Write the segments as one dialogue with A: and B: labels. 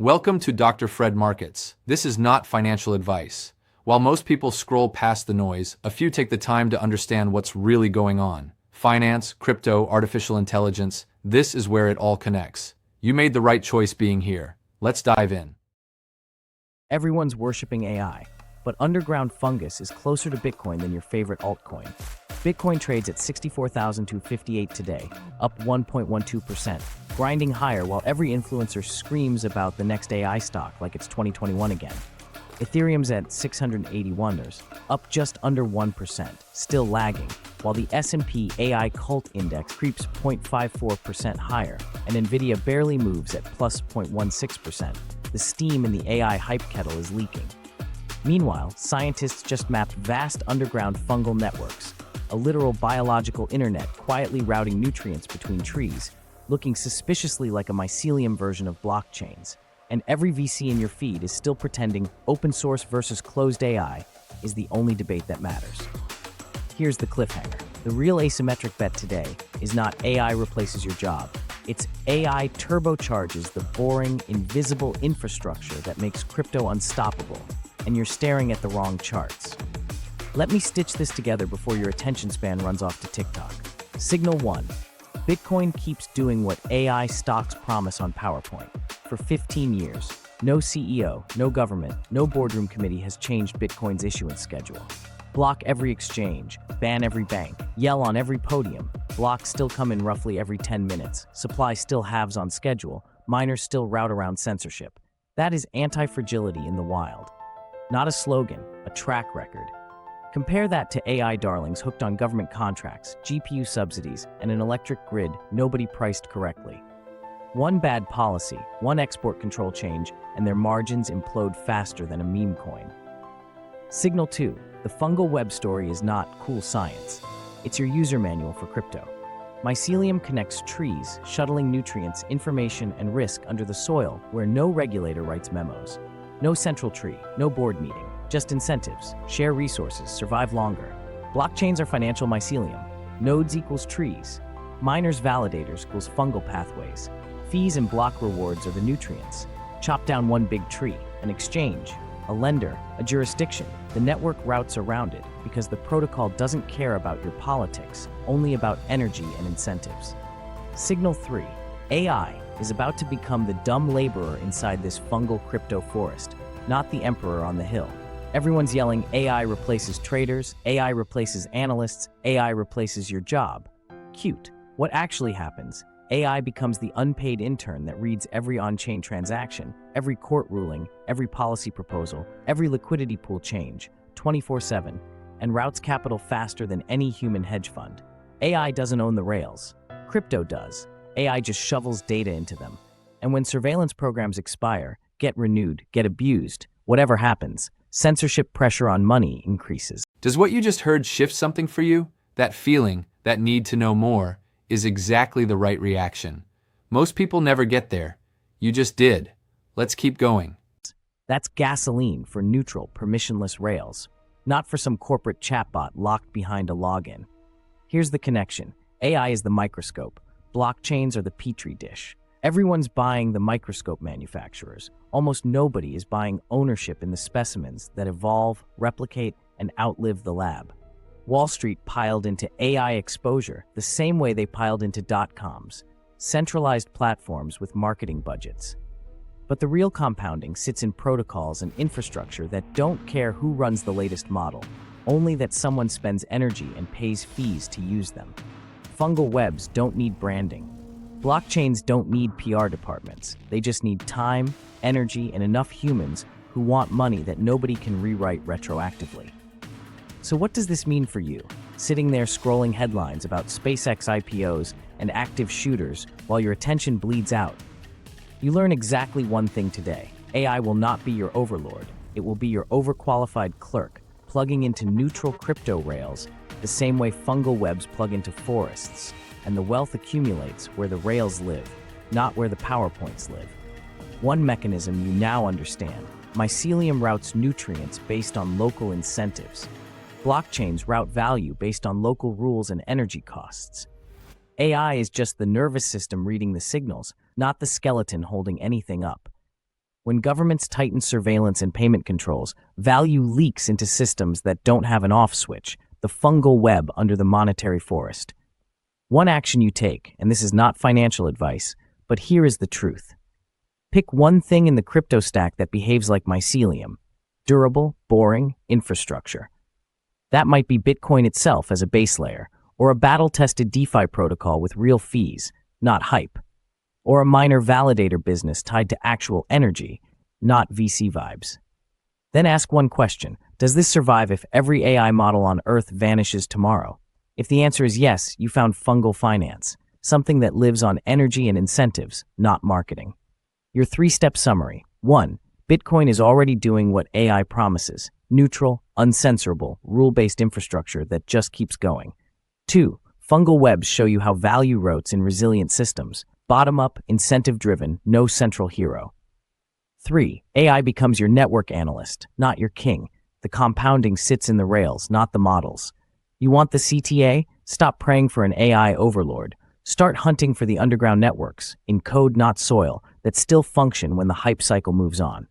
A: Welcome to Dr. Fred Markets. This is not financial advice. While most people scroll past the noise, a few take the time to understand what's really going on. Finance, crypto, artificial intelligence, this is where it all connects. You made the right choice being here. Let's dive in.
B: Everyone's worshiping AI, but underground Fungus is closer to Bitcoin than your favorite altcoin. Bitcoin trades at 64,258 today, up 1.12%, grinding higher while every influencer screams about the next AI stock like it's 2021 again. Ethereum's at $681, up just under 1%, still lagging, while the S&P AI Cult Index creeps 0.54% higher, and Nvidia barely moves at plus 0.16%. The steam in the AI hype kettle is leaking. Meanwhile, scientists just mapped vast underground fungal networks, a literal biological internet quietly routing nutrients between trees, looking suspiciously like a mycelium version of blockchains. And every VC in your feed is still pretending open source versus closed AI is the only debate that matters. Here's the cliffhanger. The real asymmetric bet today is not AI replaces your job. It's AI turbocharges the boring, invisible infrastructure that makes crypto unstoppable, and you're staring at the wrong charts. Let me stitch this together before your attention span runs off to TikTok. Signal 1. Bitcoin keeps doing what AI stocks promise on PowerPoint. For 15 years, no CEO, no government, no boardroom committee has changed Bitcoin's issuance schedule. Block every exchange, ban every bank, yell on every podium. Blocks still come in roughly every 10 minutes. Supply still halves on schedule. Miners still route around censorship. That is anti-fragility in the wild. Not a slogan, a track record. Compare that to AI darlings hooked on government contracts, GPU subsidies, and an electric grid nobody priced correctly. One bad policy, one export control change, and their margins implode faster than a meme coin. Signal 2. The fungal web story is not cool science. It's your user manual for crypto. Mycelium connects trees, shuttling nutrients, information, and risk under the soil where no regulator writes memos. No central tree, no board meeting, just incentives. Share resources, survive longer. Blockchains are financial mycelium. Nodes equals trees. Miners validators equals fungal pathways. Fees and block rewards are the nutrients. Chop down one big tree, an exchange, a lender, a jurisdiction. The network routes around it because the protocol doesn't care about your politics, only about energy and incentives. Signal 3. AI is about to become the dumb laborer inside this fungal crypto forest, not the emperor on the hill. Everyone's yelling AI replaces traders, AI replaces analysts, AI replaces your job. Cute. What actually happens? AI becomes the unpaid intern that reads every on-chain transaction, every court ruling, every policy proposal, every liquidity pool change, 24/7, and routes capital faster than any human hedge fund. AI doesn't own the rails. Crypto does. AI just shovels data into them. And when surveillance programs expire, get renewed, get abused, whatever happens, censorship pressure on money increases.
A: Does what you just heard shift something for you? That feeling, that need to know more, is exactly the right reaction. Most people never get there. You just did. Let's keep going.
B: That's gasoline for neutral, permissionless rails, not for some corporate chatbot locked behind a login. Here's the connection. AI is the microscope. Blockchains are the petri dish. Everyone's buying the microscope manufacturers. Almost nobody is buying ownership in the specimens that evolve, replicate, and outlive the lab. Wall Street piled into AI exposure the same way they piled into dot-coms, centralized platforms with marketing budgets. But the real compounding sits in protocols and infrastructure that don't care who runs the latest model, only that someone spends energy and pays fees to use them. Fungal webs don't need branding. Blockchains don't need PR departments. They just need time, energy, and enough humans who want money that nobody can rewrite retroactively. So what does this mean for you, sitting there scrolling headlines about SpaceX IPOs and active shooters while your attention bleeds out? You learn exactly one thing today. AI will not be your overlord. It will be your overqualified clerk, plugging into neutral crypto rails the same way fungal webs plug into forests, and the wealth accumulates where the rails live, not where the PowerPoints live. One mechanism you now understand. Mycelium routes nutrients based on local incentives. Blockchains route value based on local rules and energy costs. AI is just the nervous system reading the signals, not the skeleton holding anything up. When governments tighten surveillance and payment controls, value leaks into systems that don't have an off switch, the fungal web under the monetary forest. One action you take, and this is not financial advice, but here is the truth. Pick one thing in the crypto stack that behaves like Mycelium. Durable, boring, infrastructure. That might be Bitcoin itself as a base layer, or a battle-tested DeFi protocol with real fees, not hype. Or a miner validator business tied to actual energy, not VC vibes. Then ask one question: does this survive if every AI model on Earth vanishes tomorrow? If the answer is yes, you found fungal finance, something that lives on energy and incentives, not marketing. Your 3-step summary. 1. Bitcoin is already doing what AI promises: neutral, uncensorable, rule-based infrastructure that just keeps going. 2. Fungal webs show you how value rotes in resilient systems. Bottom-up, incentive-driven, no central hero. 3. AI becomes your network analyst, not your king. The compounding sits in the rails, not the models. You want the CTA? Stop praying for an AI overlord. Start hunting for the underground networks, in code not soil, that still function when the hype cycle moves on.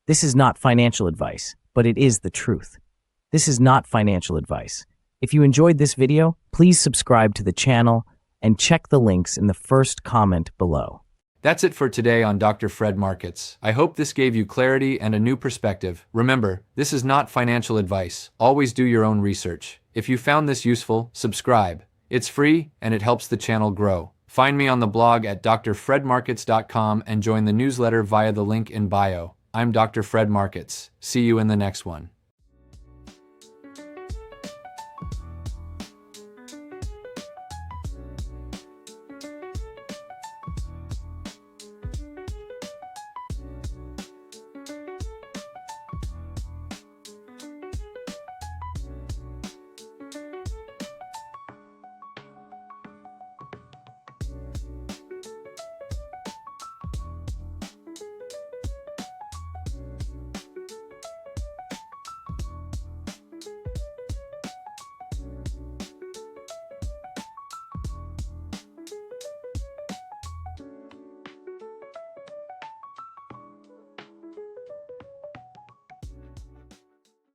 B: This is not financial advice, but it is the truth. This is not financial advice. If you enjoyed this video, please subscribe to the channel and check the links in the first comment below.
A: That's it for today on Dr. Fred Markets. I hope this gave you clarity and a new perspective. Remember, this is not financial advice. Always do your own research. If you found this useful, subscribe. It's free and it helps the channel grow. Find me on the blog at drfredmarkets.com and join the newsletter via the link in bio. I'm Dr. Fred Markets. See you in the next one.